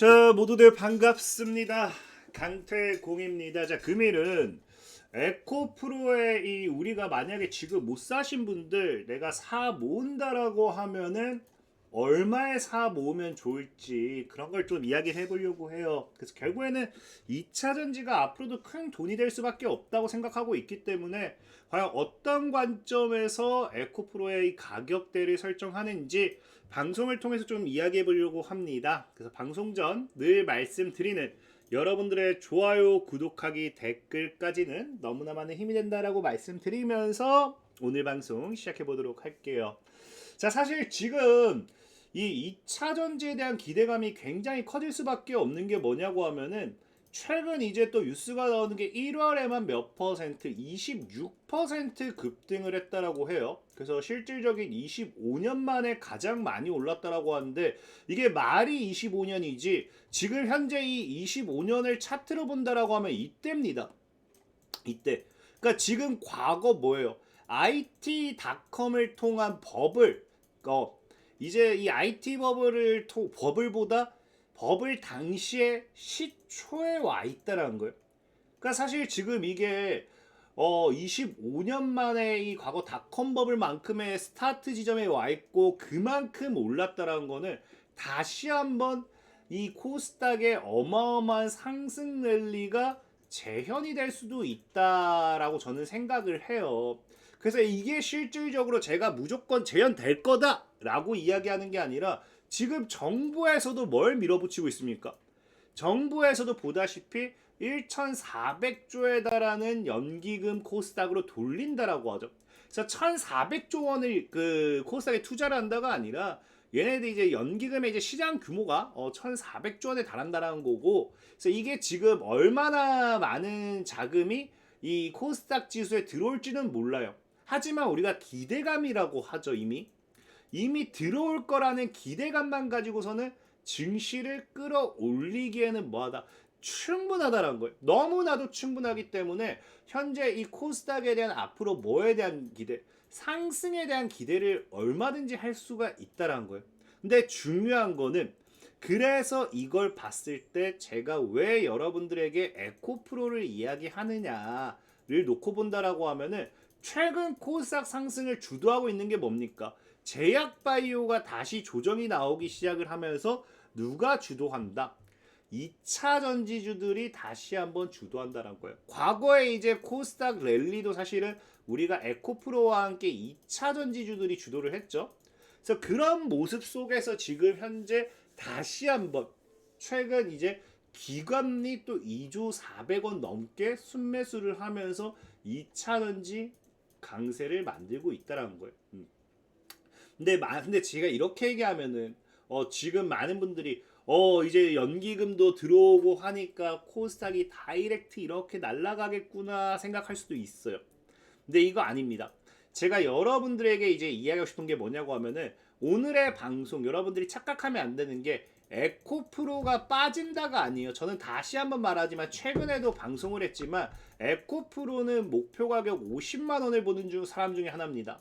자, 모두들 반갑습니다. 강태공입니다. 자, 금일은 에코프로의 이 우리가 만약에 지금 못 사신 분들 내가 사 모은다라고 하면은 얼마에 사 모으면 좋을지 그런 걸 좀 이야기해 보려고 해요. 그래서 결국에는 2차 전지가 앞으로도 큰 돈이 될 수밖에 없다고 생각하고 있기 때문에 과연 어떤 관점에서 에코프로의 이 가격대를 설정하는지 방송을 통해서 좀 이야기해 보려고 합니다. 그래서 방송 전 늘 말씀드리는 여러분들의 좋아요, 구독하기, 댓글까지는 너무나 많은 힘이 된다라고 말씀드리면서 오늘 방송 시작해 보도록 할게요. 자, 사실 지금 이 2차 전지에 대한 기대감이 굉장히 커질 수밖에 없는 게 뭐냐고 하면은 최근 이제 또 뉴스가 나오는 게 1월에만 몇 퍼센트, 26% 급등을 했다라고 해요. 그래서 실질적인 25년 만에 가장 많이 올랐다라고 하는데 이게 말이 25년이지 지금 현재 이 25년을 차트로 본다라고 하면 이때입니다. 이때. 그러니까 지금 과거 뭐예요? IT.com을 통한 버블. 이제 이 IT 버블보다 버블 당시에 시초에 와 있다라는 거예요. 그러니까 사실 지금 이게 25년 만에 이 과거 닷컴 버블만큼의 스타트 지점에 와 있고 그만큼 올랐다라는 거는 다시 한번 이 코스닥의 어마어마한 상승 랠리가 재현이 될 수도 있다라고 저는 생각을 해요. 그래서 이게 실질적으로 제가 무조건 재현될 거다라고 이야기하는 게 아니라 지금 정부에서도 뭘 밀어붙이고 있습니까? 정부에서도 보다시피 1,400조에 달하는 연기금 코스닥으로 돌린다라고 하죠. 그래서 1,400조 원을 그 코스닥에 투자를 한다가 아니라 얘네들이 이제 연기금의 이제 시장 규모가 1,400조 원에 달한다라는 거고, 그래서 이게 지금 얼마나 많은 자금이 이 코스닥 지수에 들어올지는 몰라요. 하지만 우리가 기대감이라고 하죠. 이미 들어올 거라는 기대감만 가지고서는 증시를 끌어올리기에는 뭐하다? 충분하다라는 거예요. 너무나도 충분하기 때문에 현재 이 코스닥에 대한 앞으로 뭐에 대한 기대, 상승에 대한 기대를 얼마든지 할 수가 있다라는 거예요. 근데 중요한 거는 그래서 이걸 봤을 때 제가 왜 여러분들에게 에코프로를 이야기하느냐를 놓고 본다라고 하면은 최근 코스닥 상승을 주도하고 있는 게 뭡니까? 제약바이오가 다시 조정이 나오기 시작을 하면서 누가 주도한다? 2차 전지주들이 다시 한번 주도한다는 거예요. 과거에 이제 코스닥 랠리도 사실은 우리가 에코프로와 함께 2차 전지주들이 주도를 했죠. 그래서 그런 모습 속에서 지금 현재 다시 한번 최근 이제 기관이 또 2조 400원 넘게 순매수를 하면서 2차 전지 강세를 만들고 있다라는 거예요. 근데 제가 이렇게 얘기하면은 지금 많은 분들이 이제 연기금도 들어오고 하니까 코스닥이 다이렉트 이렇게 날아가겠구나 생각할 수도 있어요. 근데 이거 아닙니다. 제가 여러분들에게 이제 이야기하고 싶은 게 뭐냐고 하면은 오늘의 방송 여러분들이 착각하면 안 되는 게 에코프로가 빠진다가 아니에요. 저는 다시 한번 말하지만 최근에도 방송을 했지만 에코프로는 목표 가격 50만 원을 보는 사람 중에 하나입니다.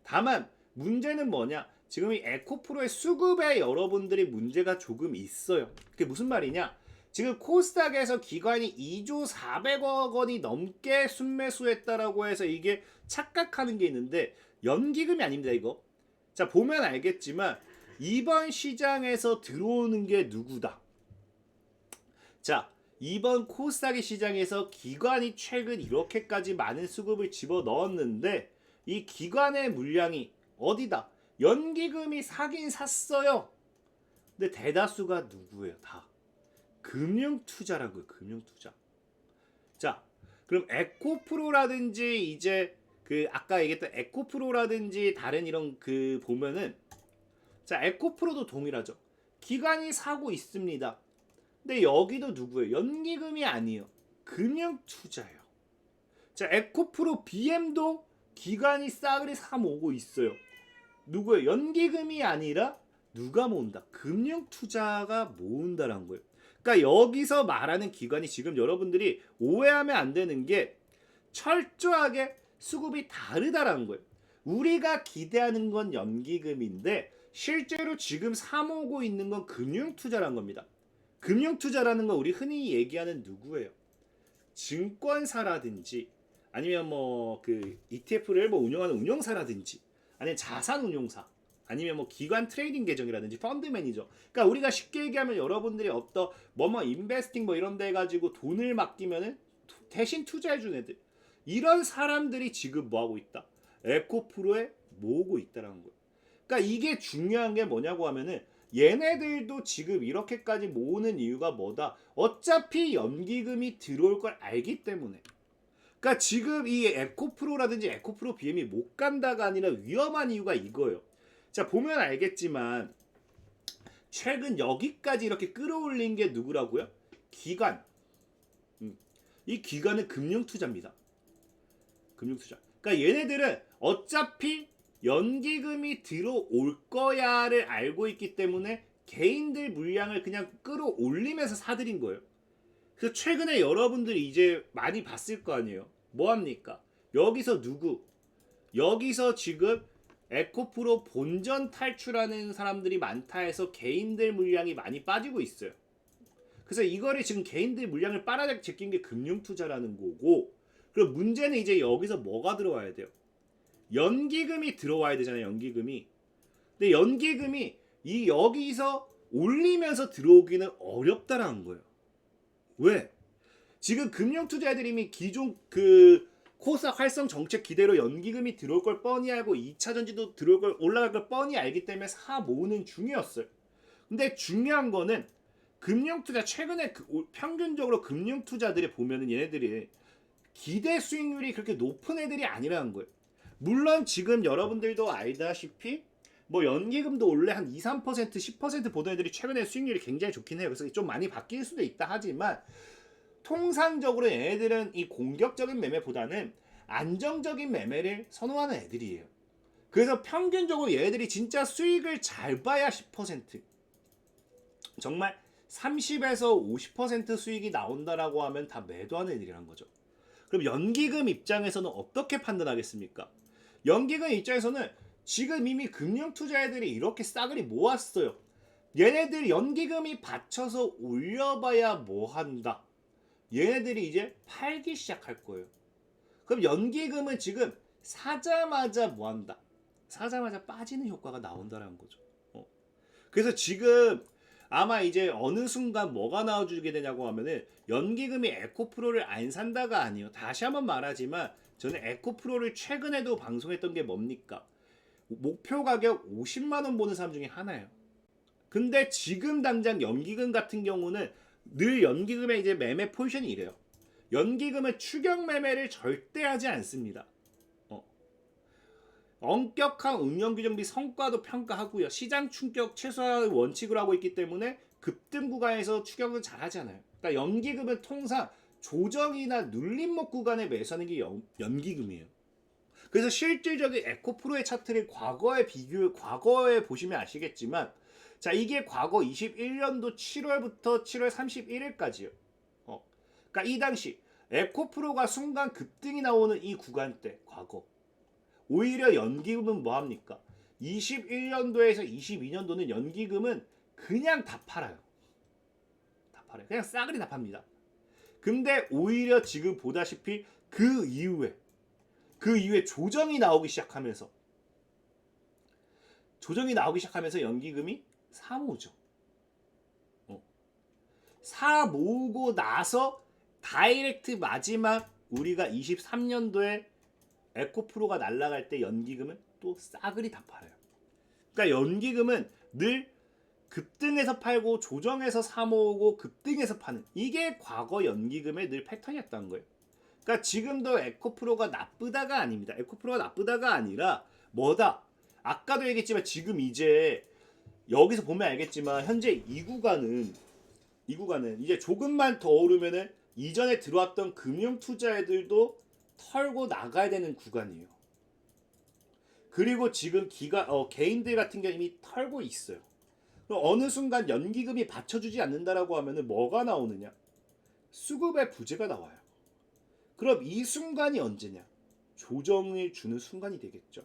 다만 문제는 뭐냐? 지금 이 에코프로의 수급에 여러분들이 문제가 조금 있어요. 그게 무슨 말이냐? 지금 코스닥에서 기관이 2조 400억 원이 넘게 순매수했다라고 해서 이게 착각하는 게 있는데 연기금이 아닙니다, 이거. 자, 보면 알겠지만 이번 시장에서 들어오는 게 누구다? 자, 이번 코스닥의 시장에서 기관이 최근 이렇게까지 많은 수급을 집어넣었는데 이 기관의 물량이 어디다? 연기금이 사긴 샀어요. 근데 대다수가 누구예요? 다 금융투자라고요. 금융투자. 자, 그럼 에코프로라든지 이제 그 아까 얘기했던 에코프로라든지 다른 이런 그 보면은 자, 에코프로도 동일하죠. 기관이 사고 있습니다. 근데 여기도 누구예요? 연기금이 아니에요. 금융투자예요. 자, 에코프로 BM도 기관이 싸그리 사 모으고 있어요. 누구예요? 연기금이 아니라 누가 모은다? 금융투자가 모은다라는 거예요. 그러니까 여기서 말하는 기관이 지금 여러분들이 오해하면 안 되는 게 철저하게 수급이 다르다라는 거예요. 우리가 기대하는 건 연기금인데 실제로 지금 사 모으고 있는 건 금융투자라는 겁니다. 금융투자라는 건 우리 흔히 얘기하는 누구예요? 증권사라든지 아니면 뭐 그 ETF를 뭐 운영하는 운용사라든지 아니면 자산 운용사 아니면 뭐 기관 트레이딩 계정이라든지 펀드 매니저. 그러니까 우리가 쉽게 얘기하면 여러분들이 어떤 뭐뭐 인베스팅 뭐 이런 데 가지고 돈을 맡기면은 대신 투자해 준 애들. 이런 사람들이 지금 뭐 하고 있다? 에코프로에 모으고 있다라는 거예요. 그러니까 이게 중요한 게 뭐냐고 하면은 얘네들도 지금 이렇게까지 모으는 이유가 뭐다? 어차피 연기금이 들어올 걸 알기 때문에. 그러니까 지금 이 에코프로라든지 에코프로 BM이 못 간다가 아니라 위험한 이유가 이거예요. 자, 보면 알겠지만 최근 여기까지 이렇게 끌어올린 게 누구라고요? 기관. 이 기관은 금융투자입니다. 금융투자. 그러니까 얘네들은 어차피 연기금이 들어올 거야를 알고 있기 때문에 개인들 물량을 그냥 끌어올리면서 사들인 거예요. 그래서 최근에 여러분들이 이제 많이 봤을 거 아니에요. 뭐 합니까? 여기서 누구? 여기서 지금 에코프로 본전 탈출하는 사람들이 많다 해서 개인들 물량이 많이 빠지고 있어요. 그래서 이거를 지금 개인들 물량을 빨아제낀 게 금융투자라는 거고, 그럼 문제는 이제 여기서 뭐가 들어와야 돼요? 연기금이 들어와야 되잖아요. 연기금이. 근데 연기금이 이 여기서 올리면서 들어오기는 어렵다라는 거예요. 왜? 지금 금융투자들이 이미 기존 그 코스닥 활성 정책 기대로 연기금이 들어올 걸 뻔히 알고 2차 전지도 들어올 걸 올라갈 걸 뻔히 알기 때문에 사 모으는 중이었어요. 근데 중요한 거는 금융투자 최근에 평균적으로 금융투자들이 보면은 얘네들이 기대 수익률이 그렇게 높은 애들이 아니라는 거예요. 물론 지금 여러분들도 알다시피 뭐 연기금도 원래 한 2, 3%, 10% 보던 애들이 최근에 수익률이 굉장히 좋긴 해요. 그래서 좀 많이 바뀔 수도 있다 하지만 통상적으로 얘네들은 이 공격적인 매매보다는 안정적인 매매를 선호하는 애들이에요. 그래서 평균적으로 얘네들이 진짜 수익을 잘 봐야 10%, 정말 30에서 50% 수익이 나온다라고 하면 다 매도하는 애들이란 거죠. 그럼 연기금 입장에서는 어떻게 판단하겠습니까? 연기금 입장에서는 지금 이미 금융투자애들이 이렇게 싸그리 모았어요. 얘네들 연기금이 받쳐서 올려봐야 뭐 한다? 얘네들이 이제 팔기 시작할 거예요. 그럼 연기금은 지금 사자마자 뭐 한다? 사자마자 빠지는 효과가 나온다는 거죠. 그래서 지금 아마 이제 어느 순간 뭐가 나와주게 되냐고 하면은 연기금이 에코프로를 안 산다가 아니에요. 다시 한번 말하지만 저는 에코프로를 최근에도 방송했던 게 뭡니까? 목표 가격 50만 원 보는 사람 중에 하나예요. 근데 지금 당장 연기금 같은 경우는 늘 연기금의 이제 매매 포지션이 이래요. 연기금은 추격 매매를 절대 하지 않습니다. 엄격한 운영규정비 성과도 평가하고요. 시장 충격 최소화의 원칙으로 하고 있기 때문에 급등 구간에서 추격은 잘하지 않아요. 그러니까 연기금은 통상 조정이나 눌림목 구간에 매수하는 게 연기금이에요. 그래서 실질적인 에코프로의 차트를 과거에 보시면 아시겠지만, 자, 이게 과거 21년도 7월부터 7월 31일까지요. 그러니까 이 당시 에코프로가 순간 급등이 나오는 이 구간대 과거. 오히려 연기금은 뭐 합니까? 21년도에서 22년도는 연기금은 그냥 다 팔아요. 다 팔아요. 그냥 싸그리 다 팝니다. 근데 오히려 지금 보다시피 그 이후에 조정이 나오기 시작하면서 연기금이 사모으죠. 사모으고 나서 다이렉트 마지막 우리가 23년도에 에코프로가 날아갈 때 연기금은 또 싸그리 다 팔아요. 그러니까 연기금은 늘 급등해서 팔고 조정해서 사모으고 급등해서 파는, 이게 과거 연기금의 늘 패턴이었다는 거예요. 그러니까 지금도 에코프로가 나쁘다가 아닙니다. 에코프로가 나쁘다가 아니라 뭐다? 아까도 얘기했지만 지금 이제 여기서 보면 알겠지만 현재 이 구간은 이제 조금만 더 오르면은 이전에 들어왔던 금융 투자애들도 털고 나가야 되는 구간이에요. 그리고 지금 개인들 같은 경우 이미 털고 있어요. 그럼 어느 순간 연기금이 받쳐주지 않는다라고 하면은 뭐가 나오느냐? 수급의 부재가 나와요. 그럼 이 순간이 언제냐? 조정을 주는 순간이 되겠죠.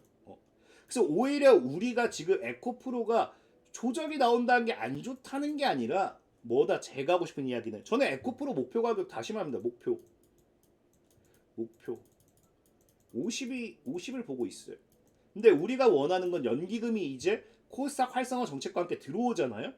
그래서 오히려 우리가 지금 에코프로가 조정이 나온다는 게 안 좋다는 게 아니라 뭐다 제가 하고 싶은 이야기는 저는 에코프로 목표 가격 다시 말합니다. 목표 50을 보고 있어요. 근데 우리가 원하는 건 연기금이 이제 코스닥 활성화 정책과 함께 들어오잖아요.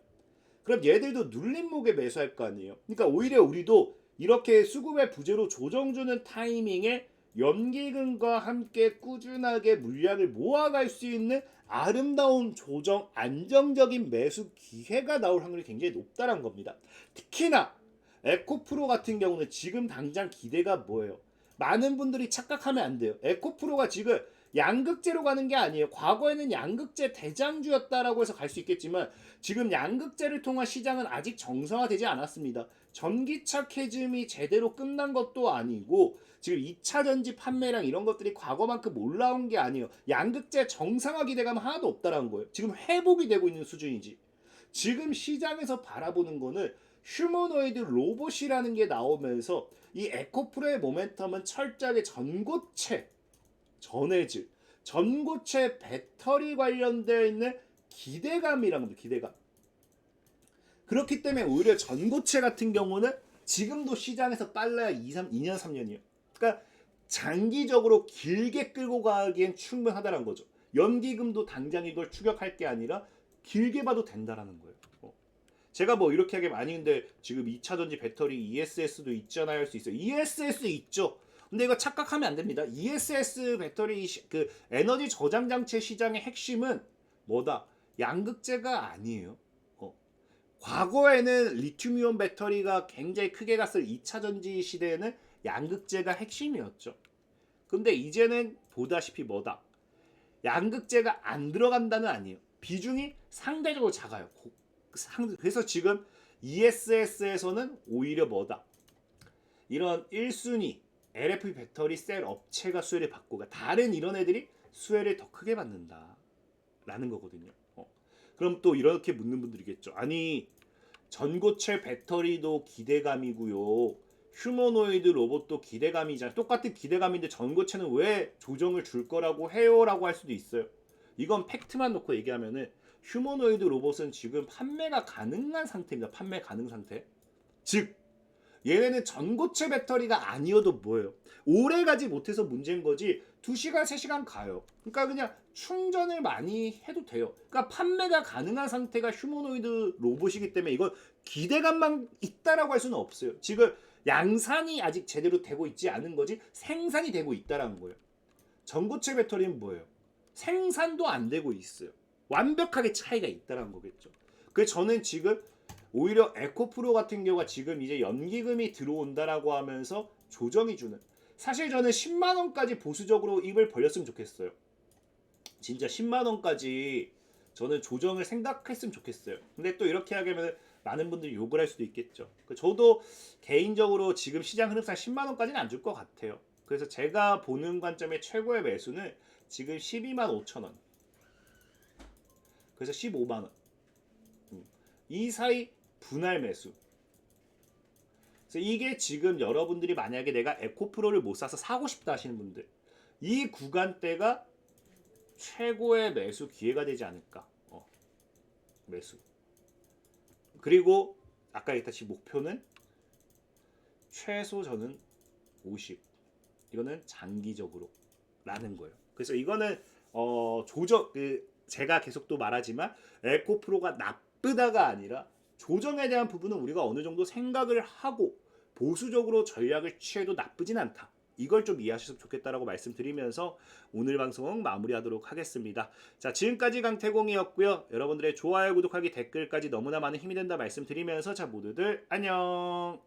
그럼 얘들도 눌림목에 매수할 거 아니에요. 그러니까 오히려 우리도 이렇게 수급의 부재로 조정 주는 타이밍에 연기금과 함께 꾸준하게 물량을 모아갈 수 있는 아름다운 조정 안정적인 매수 기회가 나올 확률이 굉장히 높다는 겁니다. 특히나 에코프로 같은 경우는 지금 당장 기대가 뭐예요? 많은 분들이 착각하면 안 돼요. 에코프로가 지금 양극재로 가는 게 아니에요. 과거에는 양극재 대장주였다라고 해서 갈 수 있겠지만 지금 양극재를 통한 시장은 아직 정상화되지 않았습니다. 전기차 캐즘이 제대로 끝난 것도 아니고 지금 2차 전지 판매량 이런 것들이 과거만큼 올라온 게 아니에요. 양극재 정상화 기대감 하나도 없다라는 거예요. 지금 회복이 되고 있는 수준이지. 지금 시장에서 바라보는 거는 휴머노이드 로봇이라는 게 나오면서 이 에코프로의 모멘텀은 철저하게 전고체, 전해질, 전고체 배터리 관련되어 있는 기대감이란 겁니다. 기대감. 그렇기 때문에 오히려 전고체 같은 경우는 지금도 시장에서 빨라야 2년 3년이에요. 그러니까 장기적으로 길게 끌고 가기엔 충분하다는 거죠. 연기금도 당장 이걸 추격할 게 아니라 길게 봐도 된다라는 거예요. 제가 뭐 이렇게 하게 많이 근데 지금 2차 전지 배터리 ESS도 있잖아요 할 수 있어요. ESS 있죠. 근데 이거 착각하면 안 됩니다. ESS 배터리 그 에너지 저장 장치 시장의 핵심은 뭐다? 양극재가 아니에요. 과거에는 리튬이온 배터리가 굉장히 크게 갔을 2차 전지 시대에는 양극재가 핵심이었죠. 근데 이제는 보다시피 뭐다? 양극재가 안 들어간다는 아니에요. 비중이 상대적으로 작아요. 그래서 지금 ESS에서는 오히려 뭐다? 이런 1순위 LFP 배터리 셀 업체가 수혜를 받고 다른 이런 애들이 수혜를 더 크게 받는다 라는 거거든요. 그럼 또 이렇게 묻는 분들이겠죠. 아니 전고체 배터리도 기대감이고요. 휴머노이드 로봇도 기대감이잖아요. 똑같은 기대감인데 전고체는 왜 조정을 줄 거라고 해요? 라고 할 수도 있어요. 이건 팩트만 놓고 얘기하면은 휴머노이드 로봇은 지금 판매가 가능한 상태입니다. 판매 가능 상태. 즉 얘네는 전고체 배터리가 아니어도 뭐예요? 오래 가지 못해서 문제인 거지 2시간, 3시간 가요. 그러니까 그냥 충전을 많이 해도 돼요. 그러니까 판매가 가능한 상태가 휴머노이드 로봇이기 때문에 이건 기대감만 있다라고 할 수는 없어요. 지금 양산이 아직 제대로 되고 있지 않은 거지 생산이 되고 있다라는 거예요. 전고체 배터리는 뭐예요? 생산도 안 되고 있어요. 완벽하게 차이가 있다라는 거겠죠. 그래서 저는 지금 오히려 에코프로 같은 경우가 지금 이제 연기금이 들어온다라고 하면서 조정이 주는 사실 저는 10만 원까지 보수적으로 입을 벌렸으면 좋겠어요. 진짜 10만 원까지 저는 조정을 생각했으면 좋겠어요. 근데 또 이렇게 하면 많은 분들이 욕을 할 수도 있겠죠. 저도 개인적으로 지금 시장 흐름상 10만 원까지는 안 줄 것 같아요. 그래서 제가 보는 관점의 최고의 매수는 지금 12만 5천 원. 그래서 15만 원. 이 사이 분할 매수. 그래서 이게 지금 여러분들이 만약에 내가 에코프로를 못 사서 사고 싶다 하시는 분들 이 구간대가 최고의 매수 기회가 되지 않을까. 매수. 그리고 아까 얘기했듯이 목표는 최소 저는 50. 이거는 장기적으로 라는 거예요. 그래서 이거는 조정 제가 계속 또 말하지만 에코프로가 나쁘다가 아니라 조정에 대한 부분은 우리가 어느 정도 생각을 하고 보수적으로 전략을 취해도 나쁘진 않다. 이걸 좀 이해하셨으면 좋겠다라고 말씀드리면서 오늘 방송 마무리하도록 하겠습니다. 자, 지금까지 강태공이었고요. 여러분들의 좋아요, 구독하기, 댓글까지 너무나 많은 힘이 된다 말씀드리면서 자 모두들 안녕.